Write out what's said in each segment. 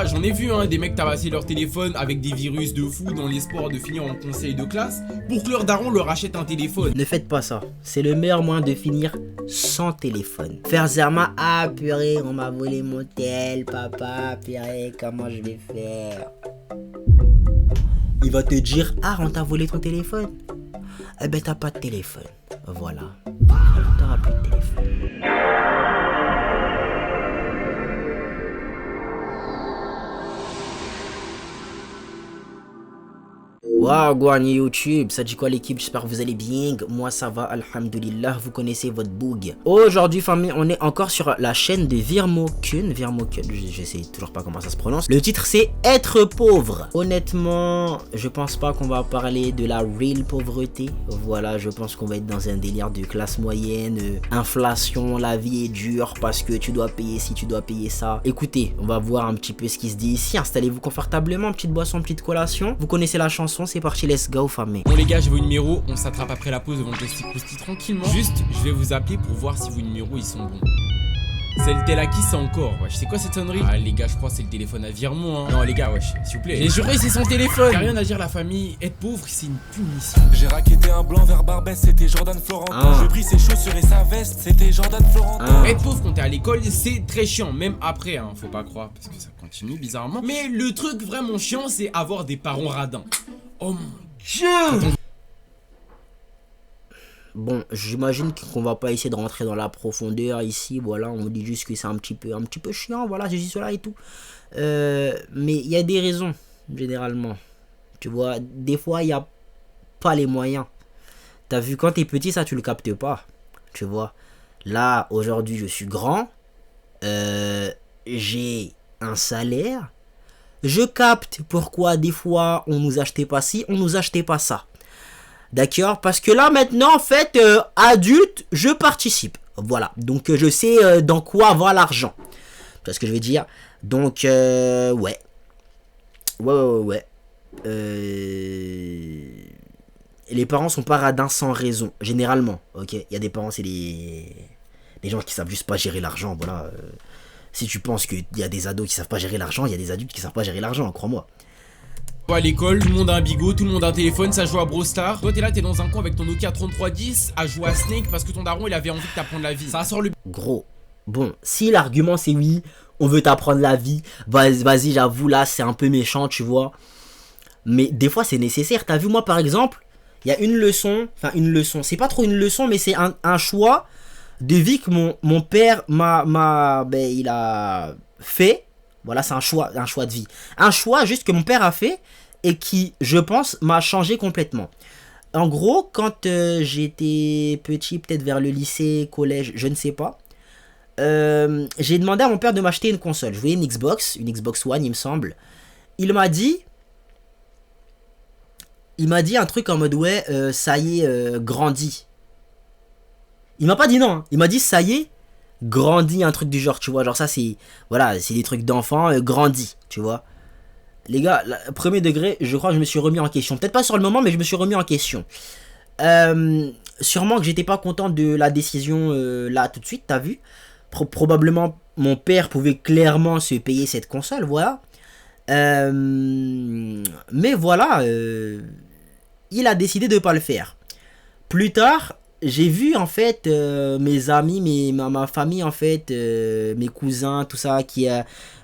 J'en ai vu des mecs tabasser leur téléphone avec des virus de fou dans l'espoir de finir en conseil de classe pour que leur daron leur achète un téléphone. Ne faites pas ça, c'est le meilleur moyen de finir sans téléphone. Faire Zerma, ah purée, on m'a volé mon tel, papa, purée, comment je vais faire? Il va te dire, ah on t'a volé ton téléphone? Eh ben t'as pas de téléphone, voilà, t'auras plus de téléphone. Wagwan YouTube, ça dit quoi l'équipe? J'espère que vous allez bien. Moi ça va, alhamdulillah, vous connaissez votre bug. Aujourd'hui famille, on est encore sur la chaîne de Virmokun. Je sais toujours pas comment ça se prononce. Le titre c'est Être pauvre. Honnêtement, je pense pas qu'on va parler de la real pauvreté. Voilà, je pense qu'on va être dans un délire de classe moyenne, inflation, la vie est dure parce que tu dois payer ci, tu dois payer ça. Écoutez, on va voir un petit peu ce qui se dit ici. Installez-vous confortablement, petite boisson, petite collation. Vous connaissez la chanson, c'est parti, let's go famille. Bon les gars, j'ai vos numéros, on s'attrape après la pause devant le Posti tranquillement. Juste, je vais vous appeler pour voir si vos numéros ils sont bons. C'est le tel à qui c'est encore, wesh, c'est quoi cette sonnerie? Ah les gars, je crois que c'est le téléphone à Viremont hein. Non les gars, wesh, s'il vous plaît. Et juré c'est son téléphone. Y'a rien à dire la famille, être pauvre c'est une punition. J'ai raquetté un blanc vers Barbès, c'était Jordan Florentin. J'ai pris ses chaussures et sa veste, c'était Jordan Florentin. Être pauvre quand t'es à l'école c'est très chiant, même après hein, faut pas croire parce que ça continue bizarrement. Mais le truc vraiment chiant c'est avoir des parents radins. Oh mon dieu. Bon, j'imagine qu'on va pas essayer de rentrer dans la profondeur ici, voilà, on dit juste que c'est un petit peu chiant, voilà, j'ai dit cela et tout. Mais il y a des raisons, généralement. Tu vois, des fois, il n'y a pas les moyens. T'as vu, quand t'es petit, ça, tu le captes pas. Tu vois, là, aujourd'hui, je suis grand, j'ai un salaire, je capte pourquoi des fois, on nous achetait pas ci, on nous achetait pas ça. D'accord, parce que là maintenant en fait adulte je participe, voilà, donc je sais dans quoi va l'argent, tu vois ce que je veux dire, donc ouais les parents sont pas radins sans raison généralement, ok, il y a des parents c'est des gens qui savent juste pas gérer l'argent, voilà, si tu penses qu'il y a des ados qui savent pas gérer l'argent, il y a des adultes qui savent pas gérer l'argent, crois-moi. À l'école, tout le monde a un bigot, tout le monde a un téléphone, ça joue à Brawl Stars. Toi t'es là, t'es dans un coin avec ton Nokia 3310 à jouer à Snake parce que ton daron il avait envie de t'apprendre la vie. Ça sort le... Gros, bon, si l'argument c'est oui, on veut t'apprendre la vie, vas-y j'avoue là c'est un peu méchant tu vois. Mais des fois c'est nécessaire, t'as vu moi par exemple, il y a une leçon, c'est pas trop une leçon mais c'est un choix de vie que mon père il a fait. Voilà, c'est un choix de vie. Un choix juste que mon père a fait et qui, je pense, m'a changé complètement. En gros, quand j'étais petit, peut-être vers le lycée, collège, je ne sais pas, j'ai demandé à mon père de m'acheter une console. Je voulais une Xbox One, il me semble. Il m'a dit un truc en mode, ouais, ça y est, grandis. Il m'a pas dit non, hein. Il m'a dit, ça y est, grandis, un truc du genre, tu vois, genre ça c'est, voilà, c'est des trucs d'enfant, grandis, tu vois. Les gars, premier degré, je crois que je me suis remis en question, peut-être pas sur le moment mais je me suis remis en question. Sûrement que j'étais pas content de la décision là tout de suite, t'as vu. Probablement mon père pouvait clairement se payer cette console, voilà. Mais voilà, il a décidé de pas le faire. Plus tard, j'ai vu en fait mes amis, ma famille en fait, mes cousins, tout ça,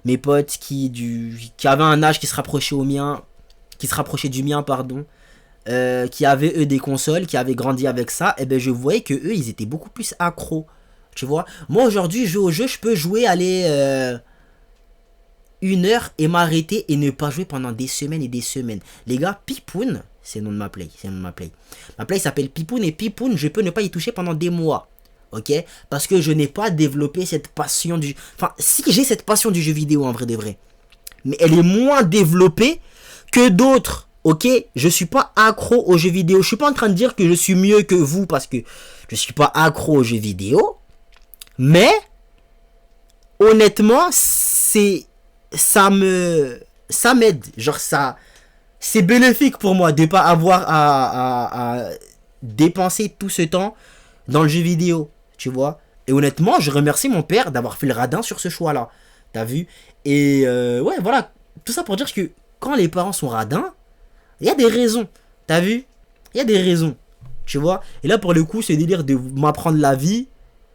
mes potes qui avaient un âge qui se rapprochait du mien, pardon, qui avaient eux des consoles, qui avaient grandi avec ça, et ben je voyais que eux ils étaient beaucoup plus accros, tu vois. Moi aujourd'hui je joue au jeu, je peux jouer aller 1 heure et m'arrêter et ne pas jouer pendant des semaines et des semaines. Les gars, Pipoun, c'est le nom de ma play, ma play s'appelle Pipoun et Pipoun je peux ne pas y toucher pendant des mois, ok, parce que je n'ai pas développé cette passion du... Enfin, si j'ai cette passion du jeu vidéo en vrai de vrai, mais elle est moins développée que d'autres, ok. Je suis pas accro aux jeux vidéo, je suis pas en train de dire que je suis mieux que vous parce que je suis pas accro aux jeux vidéo, mais honnêtement ça m'aide, genre ça... C'est bénéfique pour moi de pas avoir à dépenser tout ce temps dans le jeu vidéo, tu vois. Et honnêtement, je remercie mon père d'avoir fait le radin sur ce choix-là. T'as vu? Et ouais, voilà. Tout ça pour dire que quand les parents sont radins, il y a des raisons. T'as vu? Il y a des raisons. Tu vois? Et là, pour le coup, ce délire de m'apprendre la vie,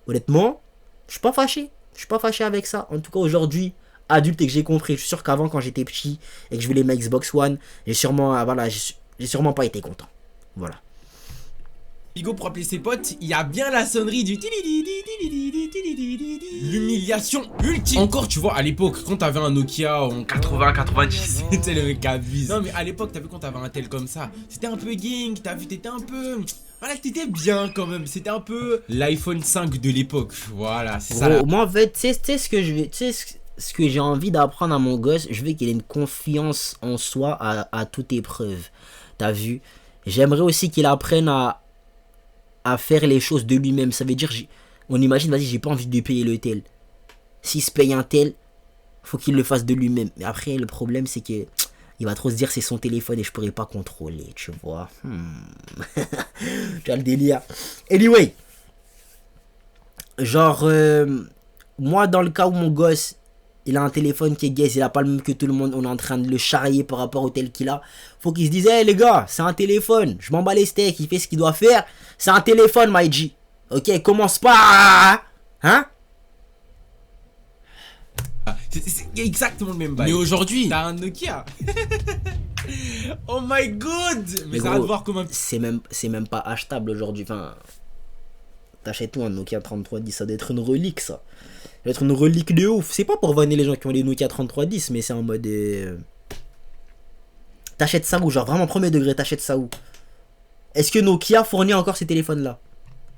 honnêtement, je suis pas fâché. Je suis pas fâché avec ça. En tout cas, aujourd'hui, adulte et que j'ai compris. Je suis sûr qu'avant, quand j'étais petit et que je voulais ma Xbox One, j'ai sûrement, voilà, j'ai sûrement pas été content. Voilà. Bigo pour appeler ses potes, il y a bien la sonnerie du l'humiliation ultime. Encore tu vois à l'époque quand t'avais un Nokia en 80-90, c'était le mec abuse. Non mais à l'époque t'as vu quand t'avais un tel comme ça, c'était un peu gang, t'as vu t'étais un peu... Voilà, t'étais bien quand même, c'était un peu l'iPhone 5 de l'époque, voilà, c'est ça là. Moi en fait, tu sais ce que je vais... Tu sais ce que j'ai envie d'apprendre à mon gosse, je veux qu'il ait une confiance en soi à toute épreuve. T'as vu? J'aimerais aussi qu'il apprenne à faire les choses de lui-même. Ça veut dire, on imagine, vas-y, j'ai pas envie de payer le tel. S'il se paye un tel, faut qu'il le fasse de lui-même. Mais après, le problème, c'est que il va trop se dire c'est son téléphone et je pourrais pas contrôler, tu vois. Tu as le délire. Anyway, genre, moi, dans le cas où mon gosse, il a un téléphone qui est gaze, il a pas le même que tout le monde, on est en train de le charrier par rapport au tel qu'il a. Faut qu'il se dise, hey, les gars, c'est un téléphone, je m'en bats les steaks, il fait ce qu'il doit faire. C'est un téléphone, my G. Ok, commence pas. Hein? C'est exactement le même bail. Mais aujourd'hui, t'as un Nokia. Oh my god. Mais ça va te voir comme un... C'est même pas achetable aujourd'hui. Enfin, t'achètes tout un Nokia 3310, ça doit être une relique, ça. Ça doit être une relique de ouf. C'est pas pour vanner les gens qui ont les Nokia 3310, mais c'est en mode... T'achètes ça où? Genre vraiment premier degré, t'achètes ça où? Est-ce que Nokia fournit encore ces téléphones-là?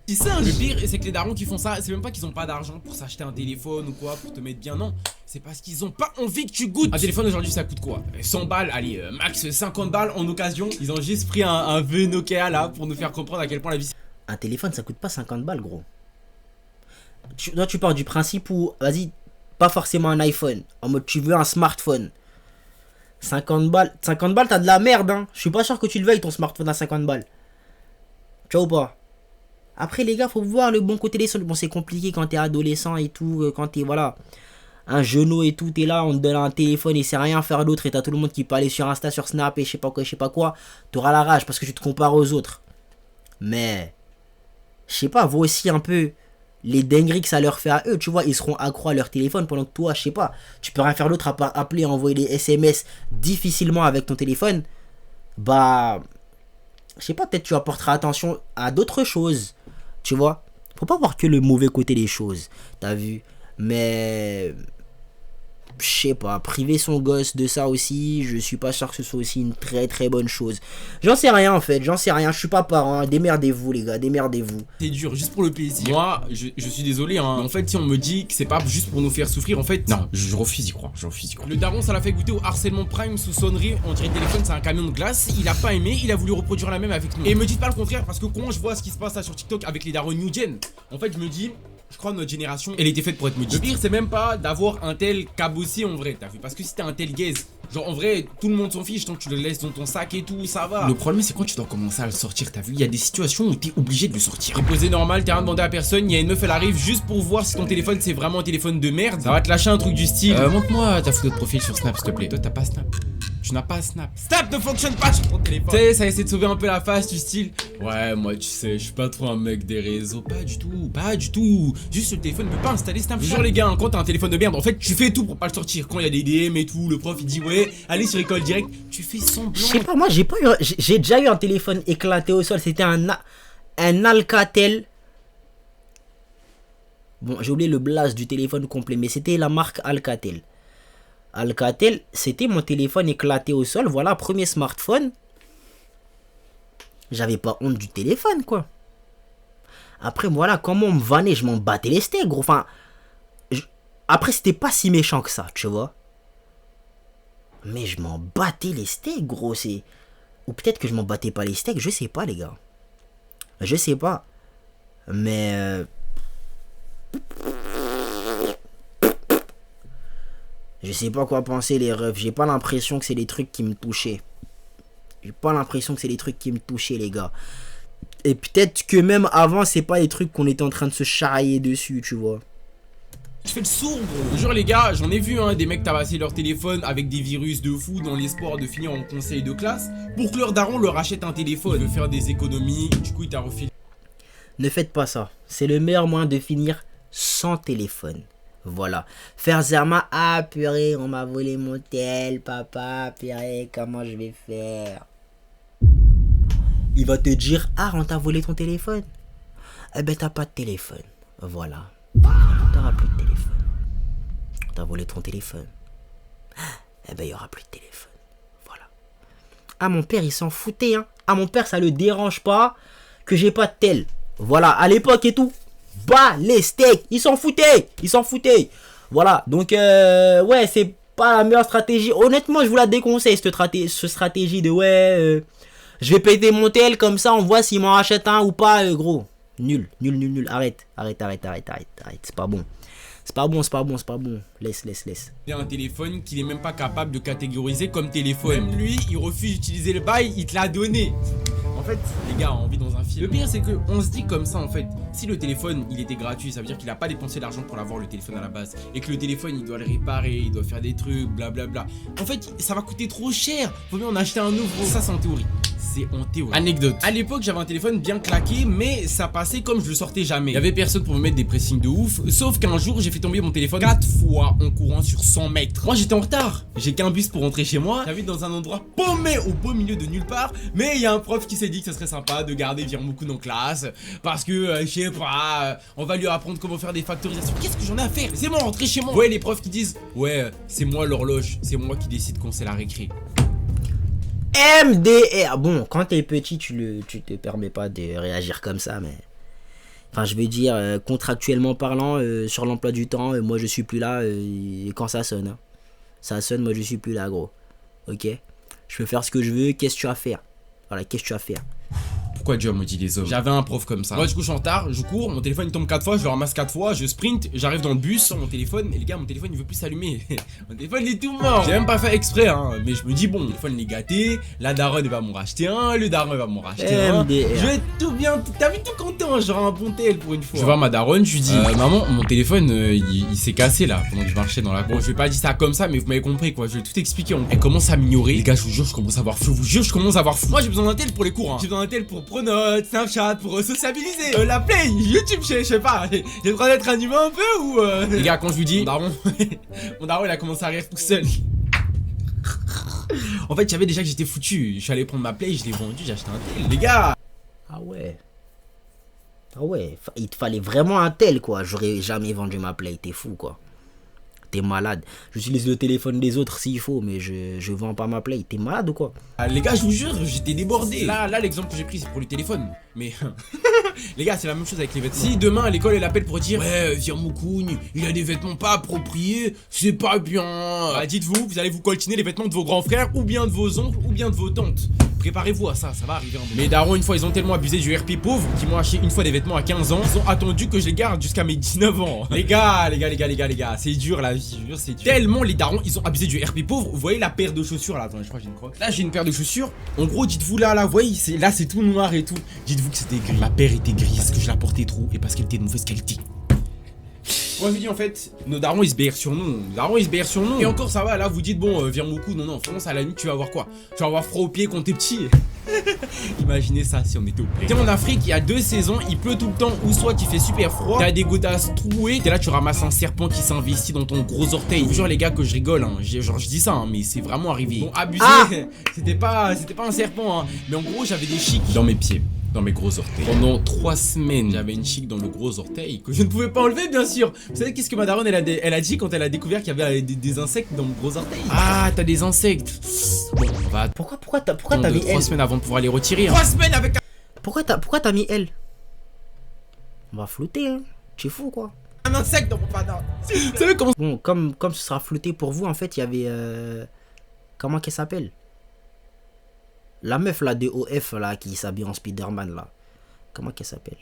C'est ça, le pire, c'est que les darons qui font ça, c'est même pas qu'ils ont pas d'argent pour s'acheter un téléphone ou quoi, pour te mettre bien, non. C'est parce qu'ils ont pas envie que tu goûtes. Un téléphone aujourd'hui ça coûte quoi? 100 balles, allez, max 50 balles en occasion. Ils ont juste pris un vieux Nokia là pour nous faire comprendre à quel point la vie... Un téléphone ça coûte pas 50 balles, gros. Toi tu pars du principe où, vas-y, pas forcément un iPhone, en mode tu veux un smartphone. 50 balles, t'as de la merde, hein. Je suis pas sûr que tu le veuilles ton smartphone à 50 balles. Tu vois ou pas? Après les gars, faut voir le bon côté des choses. Bon, c'est compliqué quand t'es adolescent et tout, quand t'es, voilà, un genou et tout, t'es là, on te donne un téléphone et c'est rien faire d'autre et t'as tout le monde qui peut aller sur Insta, sur Snap et je sais pas quoi, t'auras la rage parce que tu te compares aux autres. Mais, je sais pas, vois aussi un peu les dingueries que ça leur fait à eux, tu vois, ils seront accros à leur téléphone pendant que toi, je sais pas, tu peux rien faire d'autre à part appeler, envoyer des SMS difficilement avec ton téléphone. Bah, je sais pas, peut-être tu apporteras attention à d'autres choses, tu vois. Faut pas voir que le mauvais côté des choses, t'as vu. Mais je sais pas, priver son gosse de ça aussi, je suis pas sûr que ce soit aussi une très très bonne chose. J'en sais rien en fait, j'en sais rien, je suis pas parent, démerdez-vous les gars, démerdez-vous. C'est dur, juste pour le plaisir. Moi, je suis désolé, hein. En fait, si on me dit que c'est pas juste pour nous faire souffrir, en fait, non, je refuse d'y croire, Le daron, ça l'a fait goûter au harcèlement prime sous sonnerie. On dirait que le téléphone, c'est un camion de glace. Il a pas aimé, il a voulu reproduire la même avec nous. Et me dites pas le contraire, parce que quand je vois ce qui se passe là sur TikTok avec les darons New Gen, en fait, je me dis... Je crois que notre génération, elle était faite pour être maudite. Le pire, c'est même pas d'avoir un tel cabossé en vrai, t'as vu. Parce que si t'as un tel gaze, genre en vrai, tout le monde s'en fiche tant que tu le laisses dans ton sac et tout, ça va. Le problème, c'est quand tu dois commencer à le sortir, t'as vu. Il y a des situations où t'es obligé de le sortir. T'es posé normal, t'as rien demandé à personne. Il y a une meuf, elle arrive juste pour voir si ton téléphone c'est vraiment un téléphone de merde. Ça va te lâcher un truc du style. Montre-moi ta photo de profil sur Snap, s'il te plaît. Toi, t'as pas Snap. Tu n'as pas Snap. Snap ne fonctionne pas sur ton téléphone. Tu sais, ça essaie de sauver un peu la face du style. Ouais, moi, tu sais, je suis pas trop un mec des réseaux. Pas du tout. Juste le téléphone ne peut pas installer Snap. Genre, les gars, quand t'as un téléphone de merde, en fait, tu fais tout pour pas le sortir. Quand il y a des DM et tout, le prof il dit, ouais, allez sur école direct. Tu fais semblant. Je sais pas, moi, j'ai déjà eu un téléphone éclaté au sol. C'était un Alcatel. Bon, j'ai oublié le blaze du téléphone complet, mais c'était la marque Alcatel. Alcatel, c'était mon téléphone éclaté au sol. Voilà, premier smartphone. J'avais pas honte du téléphone, quoi. Après, voilà, comment on me vannait, je m'en battais les steaks, gros. Enfin, après, c'était pas si méchant que ça, tu vois. Mais je m'en battais les steaks, gros. Ou peut-être que je m'en battais pas les steaks, je sais pas, les gars. Je sais pas. Mais... Je sais pas quoi penser, les refs. J'ai pas l'impression que c'est des trucs qui me touchaient. J'ai pas l'impression que c'est des trucs qui me touchaient, les gars. Et peut-être que même avant, c'est pas les trucs qu'on était en train de se charrier dessus, tu vois. Je fais le sourd, gros. Genre les gars, j'en ai vu hein, des mecs tabasser leur téléphone avec des virus de fou dans l'espoir de finir en conseil de classe pour que leur daron leur achète un téléphone. Il veut faire des économies, du coup il t'a refilé. Ne faites pas ça. C'est le meilleur moyen de finir sans téléphone. Voilà. Faire Zerma, ah purée, on m'a volé mon tel, papa, purée, comment je vais faire? Il va te dire, ah, on t'a volé ton téléphone. Eh ben, t'as pas de téléphone. Voilà. T'auras plus de téléphone. On t'a volé ton téléphone. Eh ben, il y aura plus de téléphone. Voilà. Ah, mon père, il s'en foutait, hein. Ah, mon père, ça le dérange pas que j'ai pas de tel. Voilà, à l'époque et tout. Bah, les steaks, ils s'en foutaient. Ils s'en foutaient. Voilà, donc, ouais, c'est pas la meilleure stratégie. Honnêtement, je vous la déconseille, cette stratégie de, ouais, je vais péter mon tel, comme ça, on voit s'il m'en rachète un ou pas, gros. Nul. Arrête. C'est pas bon. C'est pas bon. Laisse. Il a un téléphone qu'il est même pas capable de catégoriser comme téléphone. Même lui, il refuse d'utiliser le bail, il te l'a donné. En fait, les gars, on vit dans un film. Le pire, c'est que on se dit comme ça, en fait. Si le téléphone, il était gratuit, ça veut dire qu'il a pas dépensé d'argent pour l'avoir, le téléphone à la base. Et que le téléphone, il doit le réparer, il doit faire des trucs, blablabla. En fait, ça va coûter trop cher. Faut bien en acheter un nouveau. Ça, c'est en théorie. C'est en théorie. Anecdote. À l'époque, j'avais un téléphone bien claqué, mais ça passait comme je le sortais jamais. Il y avait personne pour me mettre des pressings de ouf. Sauf qu'un jour, j'ai fait tomber mon téléphone 4 fois en courant sur 100 mètres. Moi, j'étais en retard. J'ai qu'un bus pour rentrer chez moi. J'habite dans un endroit paumé au beau milieu de nulle part. Mais il y a un prof qui s'est dit que ça serait sympa de garder Virmoukoun en classe. Parce que, je sais pas, on va lui apprendre comment faire des factorisations. Qu'est-ce que j'en ai à faire? C'est moi, rentrer chez moi. Ouais, les profs qui disent, ouais, c'est moi l'horloge. C'est moi qui décide quand c'est la récré. MDR. Bon, quand t'es petit, tu te permets pas de réagir comme ça, mais... Enfin, je veux dire, contractuellement parlant, sur l'emploi du temps, moi je suis plus là quand ça sonne. Hein. Ça sonne, moi je suis plus là, gros. Ok? Je peux faire ce que je veux, qu'est-ce que tu as à faire? Voilà, qu'est-ce que tu as à faire? Pourquoi Dieu maudit les hommes? J'avais un prof comme ça. Moi, du coup, je suis en retard, je cours, mon téléphone il tombe 4 fois, je le ramasse 4 fois, je sprint, j'arrive dans le bus sur mon téléphone, et les gars, mon téléphone il veut plus s'allumer. Mon téléphone il est tout mort. J'ai même pas fait exprès, hein, mais je me dis, bon, mon téléphone il est gâté, la daronne elle va m'en racheter un, le daron il va m'en racheter un. Je vais tout bien, t'as vu tout content, j'aurai un bon tel pour une fois. Je vois ma daronne, je lui dis, maman, mon téléphone il s'est cassé là, pendant que je marchais dans la cour. Bon, je vais pas dire ça comme ça, mais vous m'avez compris quoi, je vais tout expliquer. Elle commence à m'ignorer. Les gars, je vous jure, je commence à avoir fou, Moi, j'ai besoin d'un tel pour les cours, hein. J'ai besoin d'un tel pour Pronote, Snapchat, pour sociabiliser. La Play, YouTube, je sais pas. J'ai le droit d'être un humain un peu ou Les gars, quand je lui dis, mon daron il a commencé à rire tout seul. En fait, je savais déjà que j'étais foutu. Je suis allé prendre ma Play, je l'ai vendu, j'ai acheté un tel. Les gars. Ah ouais, il te fallait vraiment un tel quoi. J'aurais jamais vendu ma Play, t'es fou quoi. T'es malade. J'utilise le téléphone des autres s'il faut, mais je vends pas ma Play. T'es malade ou quoi? Les gars, je vous jure, j'étais débordé. Là l'exemple que j'ai pris, c'est pour le téléphone. Mais les gars, c'est la même chose avec les vêtements. Si demain à l'école elle appelle pour dire, ouais, Virmoukoun, il a des vêtements pas appropriés, c'est pas bien. Bah, dites-vous, vous allez vous coltiner les vêtements de vos grands frères, ou bien de vos oncles, ou bien de vos tantes. Préparez-vous à ça, ça va arriver un moment. Mes darons, une fois, ils ont tellement abusé du RP pauvre qu'ils m'ont acheté une fois des vêtements à 15 ans. Ils ont attendu que je les garde jusqu'à mes 19 ans. Les gars, c'est dur la vie, je jure, c'est dur. Tellement les darons, ils ont abusé du RP pauvre. Vous voyez la paire de chaussures là, attendez, je crois que j'ai une croque. Là, j'ai une paire de chaussures. En gros, dites-vous là, vous voyez, là c'est tout noir et tout. Dites-vous que c'était gris. Ma paire était grise parce que je la portais trop et parce qu'elle était de mauvaise qualité. Moi je vous dis en fait, nos darons ils se BR sur nous, Et encore ça va, là vous dites bon, Virmoukoun, non, France à la nuit tu vas avoir quoi? Tu vas avoir froid aux pieds quand t'es petit. Imaginez ça si on était au play. T'es en Afrique, il y a 2 saisons, il pleut tout le temps, ou soit il fait super froid, t'as des godasses trouées, t'es là tu ramasses un serpent qui s'investit dans ton gros orteil. Je vous jure les gars que je rigole, hein. Genre je dis ça, hein, mais c'est vraiment arrivé. Bon abusé, c'était pas un serpent, hein. Mais en gros j'avais des chics dans mes pieds. Dans mes gros orteils. Pendant 3 semaines, j'avais une chic dans le gros orteil que je ne pouvais pas enlever, bien sûr. Vous savez qu'est-ce que ma daronne elle a dit quand elle a découvert qu'il y avait des insectes dans mon gros orteil? Ah, t'as des insectes. Bon, on va. Pourquoi t'as mis 3 semaines avant de pouvoir les retirer. 3 semaines avec. Pourquoi t'as mis elle? On va flotter, hein. Tu es fou quoi. Un insecte dans mon panneau. Vous savez comment. Bon, comme ce sera flouté pour vous, en fait, il y avait. Comment qu'elle s'appelle? La meuf là de OF là qui s'habille en Spider-Man là. Comment qu'elle s'appelle?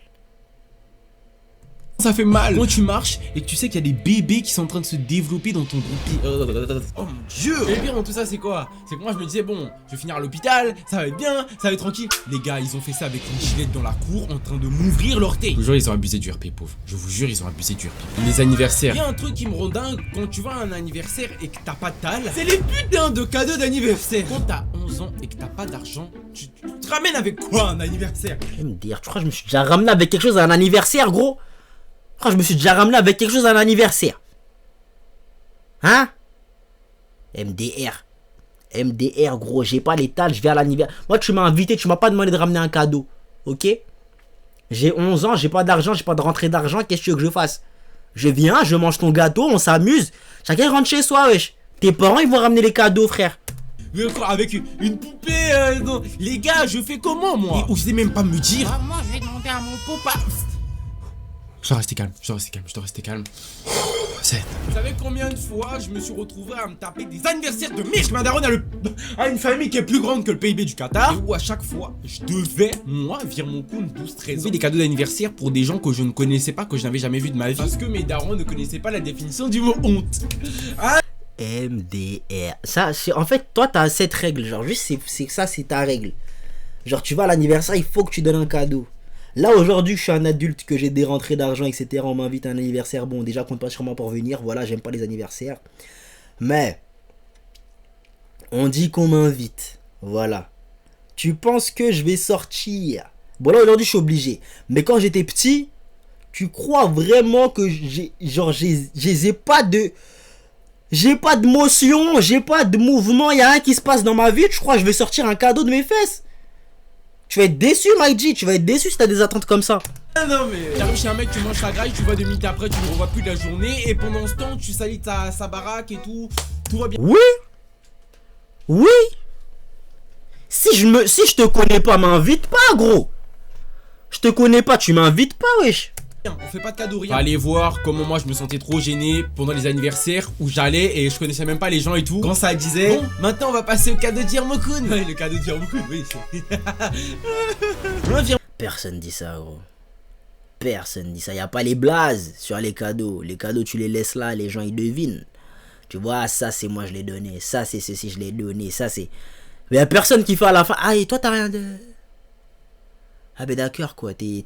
ça fait mal quand tu marches et que tu sais qu'il y a des bébés qui sont en train de se développer dans ton groupe. Oh mon dieu. Et le pire dans tout ça c'est quoi? C'est que moi je me disais bon, je vais finir à l'hôpital, ça va être bien, ça va être tranquille. Les gars ils ont fait ça avec une gilette dans la cour en train de m'ouvrir l'orteil. Je vous jure ils ont abusé du RP pauvre. Je vous jure ils ont abusé du RP. Les anniversaires. Il y a un truc qui me rend dingue quand tu vas à un anniversaire et que t'as pas de dalle. C'est les putains de cadeaux d'anniversaire. Quand t'as 11 ans et que t'as pas d'argent, tu te ramènes avec quoi un anniversaire? MDR, tu crois que je me suis déjà ramené avec quelque chose à un anniversaire gros? Je me suis déjà ramené avec quelque chose à un anniversaire. Hein? MDR. MDR gros, j'ai pas l'étal, je vais à l'anniversaire. Moi tu m'as invité, tu m'as pas demandé de ramener un cadeau. Ok? J'ai 11 ans, j'ai pas d'argent, j'ai pas de rentrée d'argent, qu'est-ce que tu veux que je fasse? Je viens, je mange ton gâteau, on s'amuse. Chacun rentre chez soi, wesh. Tes parents ils vont ramener les cadeaux frère. Mais quoi, avec une poupée non. Les gars, je fais comment moi? Et osez même pas me dire. Ah, moi je vais demander à mon papa. Je dois rester calme, je dois rester calme, je dois rester calme. Vous savez combien de fois je me suis retrouvé à me taper des anniversaires de merde? Ma daronne a une famille qui est plus grande que le PIB du Qatar. Et où à chaque fois, je devais, moi, virer mon compte 12-13 ans. Des cadeaux d'anniversaire pour des gens que je ne connaissais pas, que je n'avais jamais vu de ma vie. Parce que mes darons ne connaissaient pas la définition du mot honte. Ah. MDR. Ça, en fait, toi, t'as cette règle. Genre, juste, ça, c'est ta règle. Genre, tu vas à l'anniversaire, il faut que tu donnes un cadeau. Là, aujourd'hui, je suis un adulte, que j'ai des rentrées d'argent, etc. On m'invite à un anniversaire. Bon, déjà, compte pas sur moi pour venir. Voilà, j'aime pas les anniversaires. Mais, on dit qu'on m'invite. Voilà. Tu penses que je vais sortir? Bon, là, aujourd'hui, je suis obligé. Mais quand j'étais petit, tu crois vraiment que j'ai pas de... J'ai pas de motion, j'ai pas de mouvement, y a rien qui se passe dans ma vie. Je crois que je vais sortir un cadeau de mes fesses. Tu vas être déçu, my G, tu vas être déçu si t'as des attentes comme ça. Ah non mais t'arrives chez un mec, tu manges ta graille, tu vois 2 minutes après, tu ne revois plus de la journée. Et pendant ce temps, tu salis sa baraque et tout va bien. Oui. Oui. Si je te connais pas, m'invite pas, gros. Je te connais pas, tu m'invites pas, wesh. On fait pas de cadeau, rien. Allez voir comment moi je me sentais trop gêné pendant les anniversaires où j'allais et je connaissais même pas les gens et tout. Quand ça disait bon, maintenant on va passer au cadeau d'Irmokun. Ouais, le cadeau d'Irmokun, oui. Personne dit ça, gros. Personne dit ça. Y a pas les blazes sur les cadeaux. Les cadeaux, tu les laisses là, les gens ils devinent. Tu vois, ça c'est moi je l'ai donné. Ça c'est ceci, je l'ai donné. Ça c'est. Mais y a personne qui fait à la fin. Ah, et toi t'as rien de. Ah ben d'accord quoi, t'es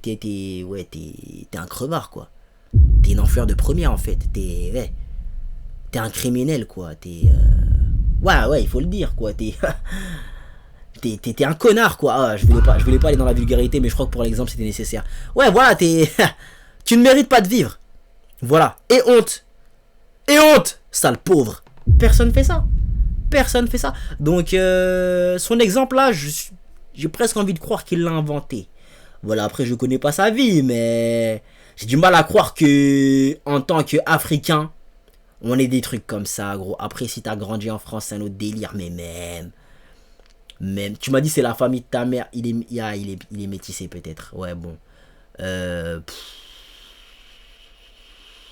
un crevard quoi. T'es une enflure de première en fait. T'es un criminel quoi. Ouais, il faut le dire quoi. T'es un connard quoi. Ah, je voulais pas aller dans la vulgarité, mais je crois que pour l'exemple c'était nécessaire. Ouais voilà, tu ne mérites pas de vivre. Voilà. Et honte, sale pauvre. Personne fait ça. Donc son exemple là, j'ai presque envie de croire qu'il l'a inventé. Voilà, après je connais pas sa vie, mais j'ai du mal à croire que en tant qu'Africain, on ait des trucs comme ça, gros. Après, si t'as grandi en France, c'est un autre délire, mais même. Tu m'as dit c'est la famille de ta mère, il est métissé peut-être. Ouais, bon.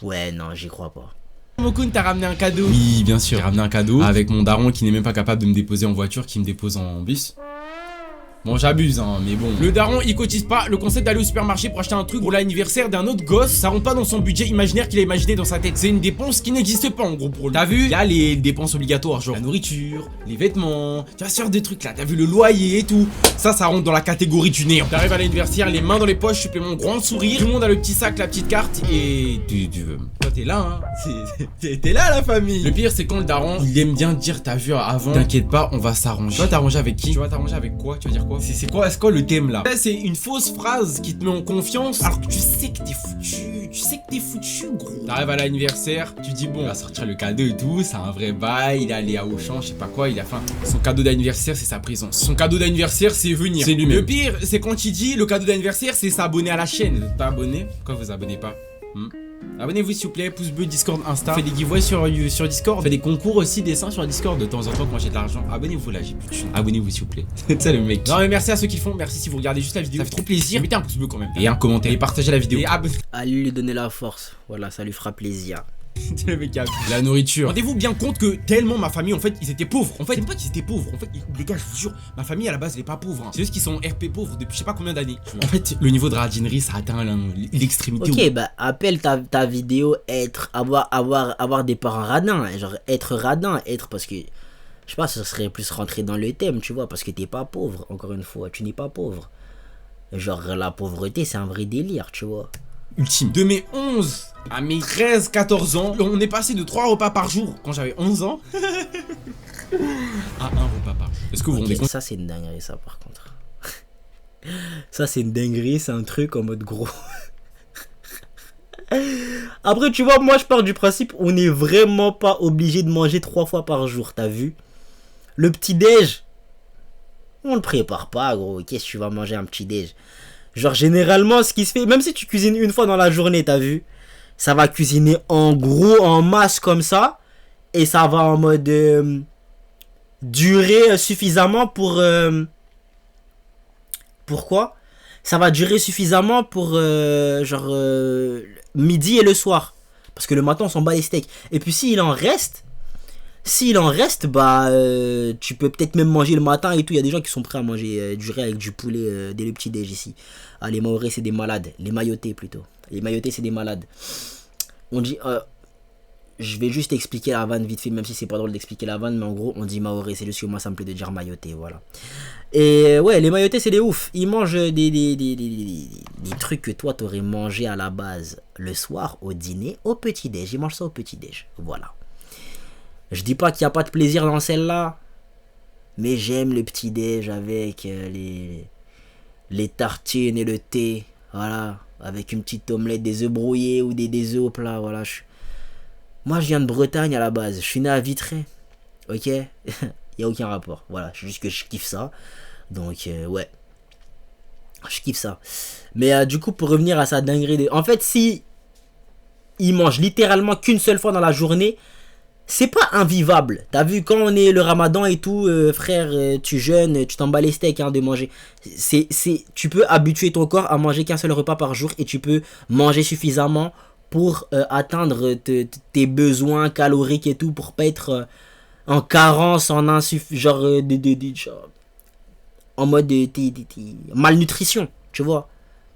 Ouais, non, j'y crois pas. Mokun, t'as ramené un cadeau? Oui, bien sûr, j'ai ramené un cadeau avec mon daron qui n'est même pas capable de me déposer en voiture, qui me dépose en bus. Bon j'abuse hein, mais bon. Le daron il cotise pas, le concept d'aller au supermarché pour acheter un truc pour l'anniversaire d'un autre gosse, ça rentre pas dans son budget imaginaire qu'il a imaginé dans sa tête. C'est une dépense qui n'existe pas en gros pour lui. T'as vu? Y'a les dépenses obligatoires, genre la nourriture, les vêtements, tu vois ce genre de trucs là, t'as vu le loyer et tout. Ça rentre dans la catégorie du néant. T'arrives à l'anniversaire, les mains dans les poches, tu fais mon grand sourire, tout le monde a le petit sac, la petite carte et toi t'es là hein, t'es là la famille. Le pire c'est quand le daron il aime bien dire t'as vu avant, t'inquiète pas on va s'arranger. Tu vas t'arranger avec qui? Tu vas t'arranger avec quoi? Tu vas dire quoi? C'est quoi le thème là? C'est une fausse phrase qui te met en confiance alors que tu sais que t'es foutu, gros. T'arrives à l'anniversaire, tu dis bon, il va sortir le cadeau et tout, c'est un vrai bail, il est allé à Auchan, je sais pas quoi, il a faim. Son cadeau d'anniversaire c'est sa présence. Son cadeau d'anniversaire c'est venir. C'est lui-même. Le pire c'est quand il dit le cadeau d'anniversaire c'est s'abonner à la chaîne. Vous êtes pas abonné? Pourquoi vous abonnez pas? Abonnez-vous s'il vous plaît, pouce bleu, Discord, Insta. On fait des giveaways sur Discord. On fait des concours aussi, dessins sur Discord de temps en temps quand j'ai de l'argent. Abonnez-vous là, j'ai plus de thunes. Abonnez-vous s'il vous plaît. C'est ça le mec. Non mais merci à ceux qui le font, merci si vous regardez juste la vidéo. Ça fait trop plaisir. Mettez un pouce bleu quand même. Et un commentaire. Et partagez la vidéo. Et allez lui donner la force. Voilà, ça lui fera plaisir. Le mec a... La nourriture. Rendez-vous bien compte que tellement ma famille, en fait, ils étaient pauvres. En fait, c'est même pas qu'ils étaient pauvres. En fait, les gars, je vous jure, ma famille à la base, elle est pas pauvre. Hein. C'est juste qu'ils sont RP pauvres depuis je sais pas combien d'années. En fait, le niveau de radinerie, ça atteint l'extrémité. Ok, bah appelle ta vidéo avoir des parents radins. Genre être radin, être parce que je sais pas, ça serait plus rentrer dans le thème, tu vois, parce que t'es pas pauvre. Encore une fois, tu n'es pas pauvre. Genre la pauvreté, c'est un vrai délire, tu vois. Ultime. De mes 11 à mes 13-14 ans, on est passé de 3 repas par jour quand j'avais 11 ans à 1 repas par jour. Est-ce que vous vous rendez compte? Ça c'est une dinguerie ça par contre. Ça c'est une dinguerie, c'est un truc en mode gros. Après tu vois, moi je pars du principe on n'est vraiment pas obligé de manger 3 fois par jour, t'as vu? Le petit déj, on le prépare pas gros, qu'est-ce que tu vas manger un petit déj? Genre généralement ce qui se fait, même si tu cuisines une fois dans la journée, t'as vu, ça va cuisiner en gros, en masse comme ça, et ça va en mode durer suffisamment pour pourquoi? Ça va durer suffisamment pour midi et le soir, parce que le matin on s'en bat les steaks. Et puis s'il en reste, bah tu peux peut-être même manger le matin et tout. Il y a des gens qui sont prêts à manger du riz avec du poulet dès le petit déj ici. Ah, les Mahorais c'est des malades, les Mayotais plutôt. Les Mayotais c'est des malades. On dit je vais juste expliquer la vanne vite fait, même si c'est pas drôle d'expliquer la vanne, mais en gros on dit Mahorais, c'est juste que moi ça me plaît de dire Mayotais, voilà. Et ouais, les Mayotais c'est des ouf. Ils mangent des trucs que toi t'aurais mangé à la base le soir, au dîner, au petit déj. Ils mangent ça au petit déj, voilà. Je dis pas qu'il n'y a pas de plaisir dans celle-là, mais j'aime le petit déj avec les tartines et le thé, voilà, avec une petite omelette, des œufs brouillés ou des œufs au plat, voilà. Moi je viens de Bretagne à la base, je suis né à Vitré, ok. Il n'y a aucun rapport, voilà, c'est juste que je kiffe ça, donc ouais, je kiffe ça. Mais du coup pour revenir à sa dinguerie, en fait si il mange littéralement qu'une seule fois dans la journée, c'est pas invivable. T'as vu, quand on est le ramadan et tout, frère, tu jeûnes, tu t'en bats les steaks de manger. Tu peux habituer ton corps à manger qu'un seul repas par jour et tu peux manger suffisamment pour atteindre tes besoins caloriques et tout, pour pas être en carence, en genre en mode malnutrition, tu vois.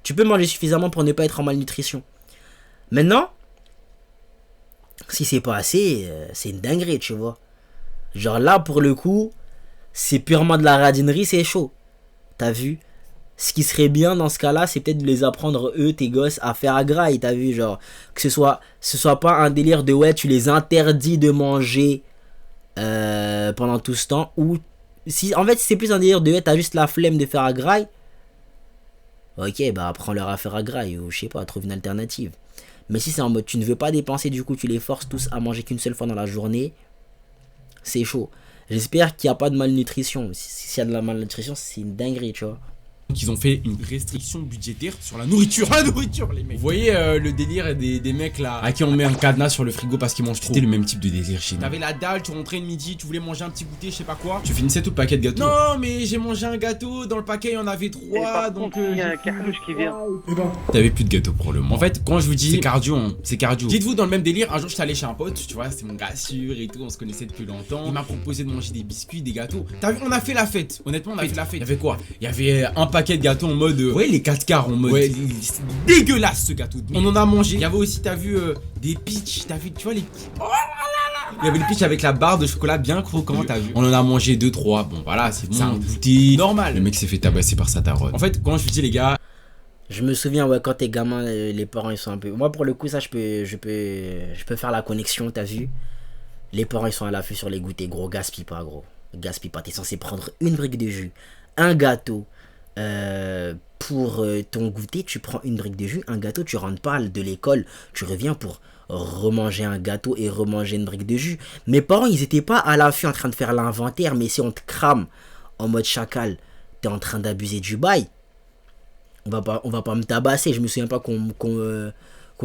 Tu peux manger suffisamment pour ne pas être en malnutrition. Maintenant, si c'est pas assez, c'est une dinguerie, tu vois. Genre là, pour le coup, c'est purement de la radinerie, c'est chaud. T'as vu? Ce qui serait bien dans ce cas-là, c'est peut-être de les apprendre, eux, tes gosses, à faire à graille, t'as vu? Genre, que ce soit pas un délire de ouais, tu les interdis de manger pendant tout ce temps. Ou, si, en fait, c'est plus un délire de ouais, t'as juste la flemme de faire à graille. Ok, bah apprends-leur à faire à graille, ou je sais pas, trouve une alternative. Mais si c'est en mode tu ne veux pas dépenser, du coup tu les forces tous à manger qu'une seule fois dans la journée, c'est chaud. J'espère qu'il n'y a pas de malnutrition. S'il y a de la malnutrition, c'est une dinguerie, tu vois. Qu'ils ont fait une restriction budgétaire sur la nourriture. La nourriture, les mecs. Vous voyez le délire des mecs là à qui on met un cadenas sur le frigo parce qu'ils mangent trop. C'était le même type de délire chez nous. T'avais la dalle, tu rentrais le midi, tu voulais manger un petit goûter, je sais pas quoi. Tu finissais tout le paquet de gâteaux. Non, mais j'ai mangé un gâteau, dans le paquet il y en avait 3. Donc il y a un cartouche qui vient. T'avais plus de gâteau pour le moment. En fait, quand je vous dis c'est cardio, hein, c'est cardio. Dites-vous dans le même délire, un jour je suis allé chez un pote, tu vois, c'est mon gars sûr et tout, on se connaissait depuis longtemps. Il m'a proposé de manger des biscuits, des gâteaux. T'as vu, on a fait la fête. Honnêtement, on a fait la fête. Il y avait quoi? Il y avait un paquet de gâteaux en mode ouais, les 4 quarts en mode ouais, c'est dégueulasse ce gâteau. On en a mangé. Il y avait aussi, t'as vu des peach, t'as vu, tu vois les oh là là. Il y avait le peach avec la barre de chocolat bien croquant, t'as vu. On en a mangé 2-3. Bon voilà, c'est bon. C'est un goûter normal. Le mec s'est fait tabasser par sa daronne. En fait, quand je vous dis les gars, je me souviens ouais, quand t'es gamin, les parents ils sont un peu. Moi pour le coup ça je peux faire la connexion, t'as vu. Les parents ils sont à l'affût sur les goûters, gros, gaspille pas gros. Gaspille pas, t'es censé prendre une brique de jus, un gâteau. Pour ton goûter, tu prends une brique de jus, un gâteau, tu rentres pas de l'école, tu reviens pour remanger un gâteau et remanger une brique de jus. Mes parents, ils étaient pas à l'affût en train de faire l'inventaire, mais si on te crame en mode chacal, t'es en train d'abuser du bail. On va pas me tabasser. Je me souviens pas qu'on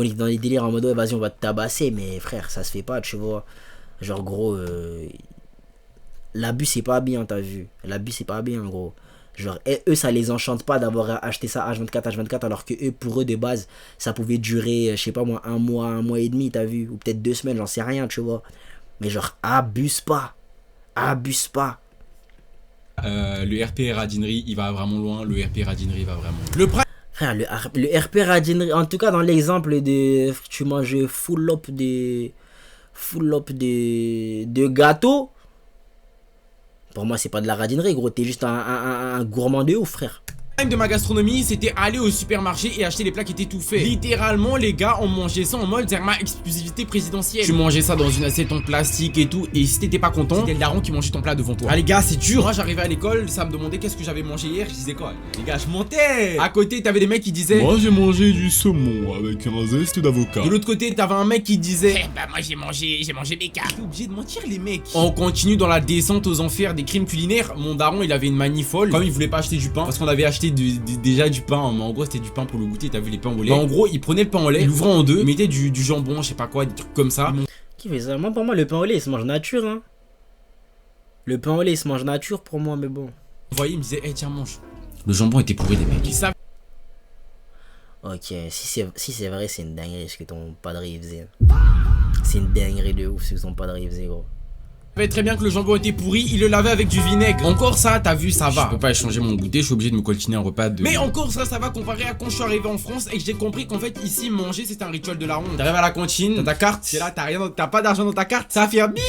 était dans les délires en mode ouais, vas-y, on va te tabasser, mais frère, ça se fait pas, tu vois. Genre gros, l'abus c'est pas bien, t'as vu. L'abus c'est pas bien, gros. Genre, eux, ça les enchante pas d'avoir acheté ça H24, alors que eux, pour eux, de base, ça pouvait durer, je sais pas moi, un mois et demi, t'as vu, ou peut-être 2 semaines, j'en sais rien, tu vois. Mais genre, abuse pas. Le RP Radinerie, il va vraiment loin. Le RP Radinerie va vraiment loin. Le price. Frère, le RP Radinerie, en tout cas, dans l'exemple de. Tu manges full up de gâteaux. Pour moi, c'est pas de la radinerie, gros. T'es juste un gourmand de ouf, frère. De ma gastronomie, c'était aller au supermarché et acheter les plats qui étaient tout faits. Littéralement, les gars, on mangeait ça en mode Zerma exclusivité présidentielle. Tu mangeais ça dans une assiette en plastique et tout, et si t'étais pas content, c'était le daron qui mangeait ton plat devant toi. Ah les gars, c'est dur. Moi, j'arrivais à l'école, ça me demandait qu'est-ce que j'avais mangé hier, je disais quoi? Les gars, je montais. À côté, t'avais des mecs qui disaient moi, j'ai mangé du saumon avec un zeste d'avocat. De l'autre côté, t'avais un mec qui disait bah moi j'ai mangé béca. T'es obligé de mentir les mecs. On continue dans la descente aux enfers des crimes culinaires. Mon daron, il avait une manie folle. Comme il voulait pas acheter du pain, parce qu'on avait acheté déjà du pain, mais en gros c'était du pain pour le goûter, t'as vu les pains au lait. Bah, en gros, il prenait le pain au lait, il l'ouvrait en deux, il mettait du jambon, je sais pas quoi, des trucs comme ça. Qui fait ça? Moi, pour moi, le pain au lait, il se mange nature, hein. Le pain au lait, il se mange nature pour moi, mais bon. Vous voyez, il me disait, hey, tiens, mange. Le jambon était pourri des mecs. Ils savent. Ok, si c'est vrai, c'est une dinguerie ce que ton padre il faisait. C'est une dinguerie de ouf ce que ton padre il faisait, gros. Il savait très bien que le jambon était pourri, il le lavait avec du vinaigre. Encore ça, t'as vu, ça va. Je peux pas échanger mon goûter, je suis obligé de me coltiner un repas de. Mais encore ça va comparé à quand je suis arrivé en France et que j'ai compris qu'en fait, ici, manger c'était un rituel de la honte. T'arrives à la cantine, t'as ta carte, c'est là, t'as pas d'argent dans ta carte, ça va faire bip.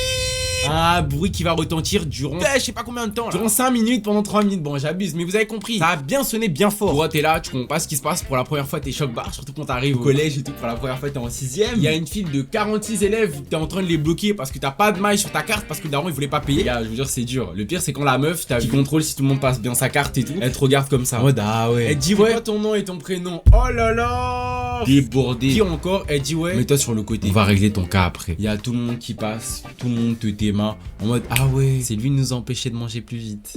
Un bruit qui va retentir durant je sais pas combien de temps là. Durant 5 minutes, pendant 3 minutes, bon j'abuse, mais vous avez compris. Ça a bien sonné bien fort. Toi t'es là, tu comprends pas ce qui se passe. Pour la première fois t'es choc barre, surtout quand t'arrives au collège et tout. Pour la première fois t'es en 6ème. Il y a une file de 46 élèves, t'es en train de les bloquer parce que t'as pas de maille sur ta carte, parce que le daron il voulait pas payer. Gars, je vous jure c'est dur. Le pire c'est quand la meuf qui contrôle si tout le monde passe bien sa carte et tout, elle te regarde comme ça en mode ah ouais. Elle dit ouais, ton nom et ton prénom. Oh là là, débordé. Qui encore? Elle dit ouais, mets-toi sur le côté, on va régler ton cas après. Il y a tout le monde qui passe, tout le monde te téma en mode ah ouais, c'est lui nous empêcher de manger plus vite.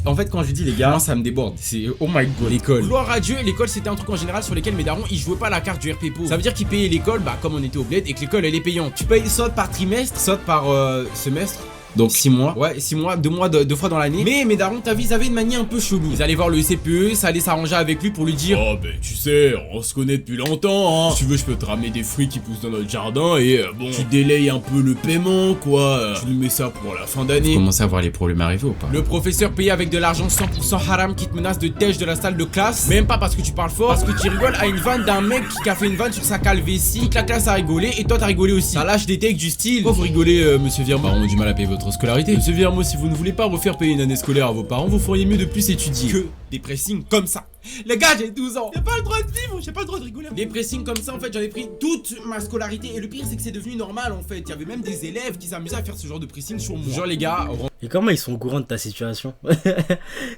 En fait quand je dis les gars, moi, ça me déborde. C'est oh my god. L'école. Gloire à Dieu, l'école c'était un truc en général sur lequel mes darons ils jouaient pas la carte du RP Pau. Ça veut dire qu'ils payaient l'école, bah comme on était au bled et que l'école elle est payante. Tu payes soit par trimestre, soit par semestre. Donc 6 mois, ouais 6 mois, 2 mois, 2 fois dans l'année. Mais mes darons, t'as vu, ils avaient une manie un peu chelou. Ils allaient voir le CPE, ça allait s'arranger avec lui pour lui dire oh ben tu sais, on se connaît depuis longtemps hein. Si tu veux je peux te ramener des fruits qui poussent dans notre jardin et bon tu délayes un peu le paiement quoi. Tu nous mets ça pour la fin d'année. Commencez à voir les problèmes arriver ou pas? Le professeur payé avec de l'argent 100% haram qui te menace de tèche de la salle de classe. Même pas parce que tu parles fort, parce que tu rigoles à une vanne d'un mec qui a fait une vanne sur sa calvétie. Toute la classe a rigolé et toi t'as rigolé aussi. Ça lâche des takes du style pourquoi vous rigolez monsieur Virma? On a du mal à payer votre scolarité. Monsieur Virma, si vous ne voulez pas refaire payer une année scolaire à vos parents, vous feriez mieux de plus étudier que des pressings comme ça. Les gars, j'ai 12 ans, j'ai pas le droit de vivre, j'ai pas le droit de rigoler. Des pressings comme ça, en fait, j'en ai pris toute ma scolarité. Et le pire, c'est que c'est devenu normal, en fait. Il y avait même des élèves qui s'amusaient à faire ce genre de pressing sur moi. Genre, les gars. Et comment ils sont au courant de ta situation?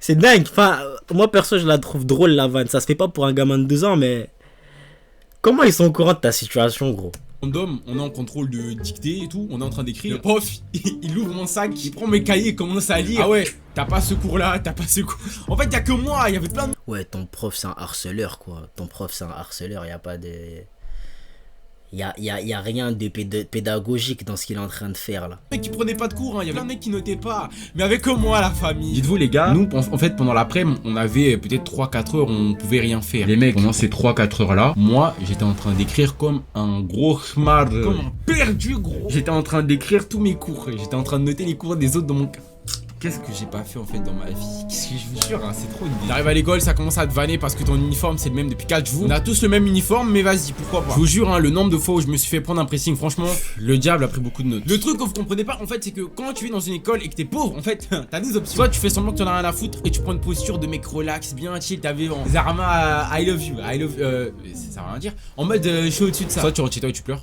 C'est dingue. Enfin, moi, perso, je la trouve drôle, la vanne. Ça se fait pas pour un gamin de 2 ans, mais. Comment ils sont au courant de ta situation, gros? On est en contrôle de dictée et tout, on est en train d'écrire. Le prof, il ouvre mon sac, il prend mes cahiers et commence à lire. Ah ouais, t'as pas ce cours là, t'as pas ce cours. En fait, y'a que moi, il y avait plein de. Ouais, ton prof c'est un harceleur quoi. Ton prof c'est un harceleur, y a pas de. Y a rien de pédagogique dans ce qu'il est en train de faire là. Mec qui prenait pas de cours, hein. Y avait plein de mecs qui notaient pas. Mais avec que moi la famille. Dites-vous les gars, nous en fait pendant l'après-midi, on avait peut-être 3-4 heures, on pouvait rien faire. Les mecs, pendant ces 3-4 heures là, moi j'étais en train d'écrire comme un gros schmar. Comme un perdu gros. J'étais en train d'écrire tous mes cours. J'étais en train de noter les cours des autres dans mon. Qu'est-ce que j'ai pas fait en fait dans ma vie? Qu'est-ce que je vous jure, hein, c'est trop une idée. T'arrives à l'école, ça commence à te vanner parce que ton uniforme c'est le même depuis 4 jours. On a tous le même uniforme, mais vas-y, pourquoi pas. Je vous jure, hein, le nombre de fois où je me suis fait prendre un pressing, franchement, le diable a pris beaucoup de notes. Le truc que vous comprenez pas en fait, c'est que quand tu es dans une école et que t'es pauvre, en fait, t'as deux options. Soit tu fais semblant que t'en as rien à foutre et tu prends une posture de mec relax, bien chill, t'avais en Zarama, I love you, ça veut rien dire. En mode, je suis au-dessus de ça. Soit tu rentres chez toi et tu pleures.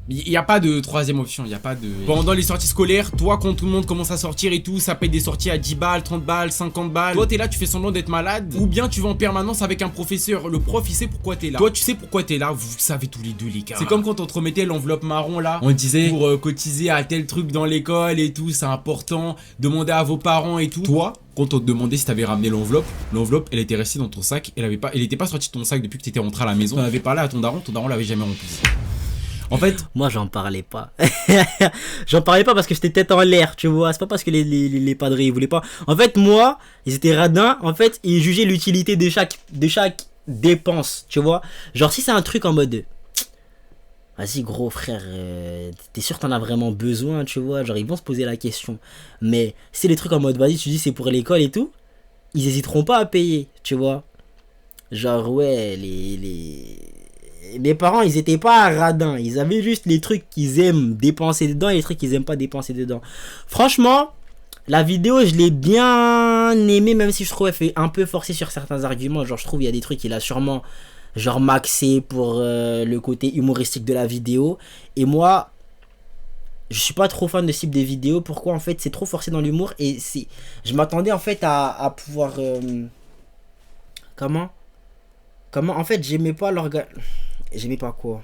Il n'y a pas de troisième option, il n'y a pas de. Pendant les sorties scolaires, toi quand tout le monde commence à sortir et tout, ça paye des sorties à 10 balles, 30 balles, 50 balles. Toi t'es là, tu fais semblant d'être malade. Ou bien tu vas en permanence avec un professeur. Le prof il sait pourquoi t'es là. Toi tu sais pourquoi t'es là, vous savez tous les deux les gars. C'est comme quand on te remettait l'enveloppe marron là. On disait pour cotiser à tel truc dans l'école et tout, c'est important. Demandez à vos parents et tout. Toi, quand on te demandait si t'avais ramené l'enveloppe elle était restée dans ton sac. Elle était pas sortie de ton sac depuis que t'étais rentré à la maison. T'en avais parlé à ton daron l'avait jamais rempli. En fait, moi j'en parlais pas. J'en parlais pas parce que j'étais tête en l'air, tu vois. C'est pas parce que les padres ils voulaient pas. En fait, moi, ils étaient radins. En fait, ils jugeaient l'utilité de chaque dépense, tu vois. Genre, si c'est un truc en mode. Vas-y, gros frère, t'es sûr que t'en as vraiment besoin, tu vois. Genre, ils vont se poser la question. Mais si c'est les trucs en mode, vas-y, tu dis c'est pour l'école et tout, ils hésiteront pas à payer, tu vois. Genre, ouais, mes parents, ils étaient pas radins. Ils avaient juste les trucs qu'ils aiment dépenser dedans et les trucs qu'ils aiment pas dépenser dedans. Franchement, la vidéo, je l'ai bien aimée, même si je trouve qu'elle fait un peu forcer sur certains arguments. Genre, je trouve qu'il y a des trucs qu'il a sûrement, genre, maxé pour le côté humoristique de la vidéo. Et moi, je suis pas trop fan de ce type de vidéo. Pourquoi? En fait, c'est trop forcé dans l'humour. Et je m'attendais, en fait, à pouvoir... Comment, en fait, j'aimais pas j'aimais pas quoi?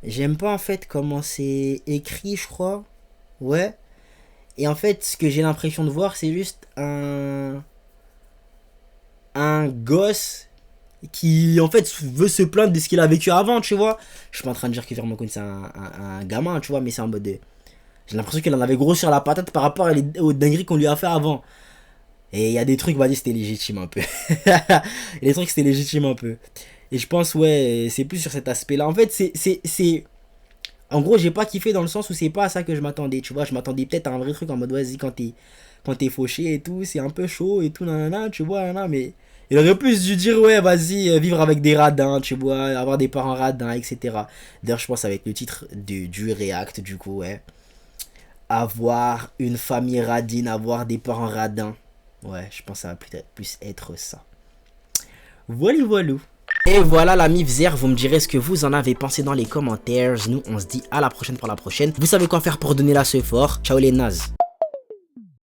J'aime pas en fait comment c'est écrit, je crois. Ouais. Et en fait, ce que j'ai l'impression de voir, c'est juste un gosse qui en fait veut se plaindre de ce qu'il a vécu avant, tu vois. Je suis pas en train de dire que Vermont c'est un gamin, tu vois, mais c'est en mode de... J'ai l'impression qu'il en avait gros sur la patate par rapport aux dingueries qu'on lui a fait avant. Et il y a des trucs, vas-y, c'était légitime un peu. Il y a des trucs, c'était légitime un peu. Et je pense, ouais, c'est plus sur cet aspect-là. En fait, c'est... En gros, j'ai pas kiffé dans le sens où c'est pas à ça que je m'attendais, tu vois. Je m'attendais peut-être à un vrai truc en mode, vas-y, quand t'es fauché et tout, c'est un peu chaud et tout, nanana, tu vois, nanana, mais... Il aurait plus dû dire, ouais, vas-y, vivre avec des radins, tu vois, avoir des parents radins, etc. D'ailleurs, je pense avec le titre du react, du coup, ouais. Avoir une famille radine, avoir des parents radins. Ouais, je pense que ça va peut-être plus être ça. Voilà, voilà. Et voilà la Mifzer, vous me direz ce que vous en avez pensé dans les commentaires. Nous, on se dit à la prochaine pour la prochaine. Vous savez quoi faire pour donner la ce fort. Ciao les nazes.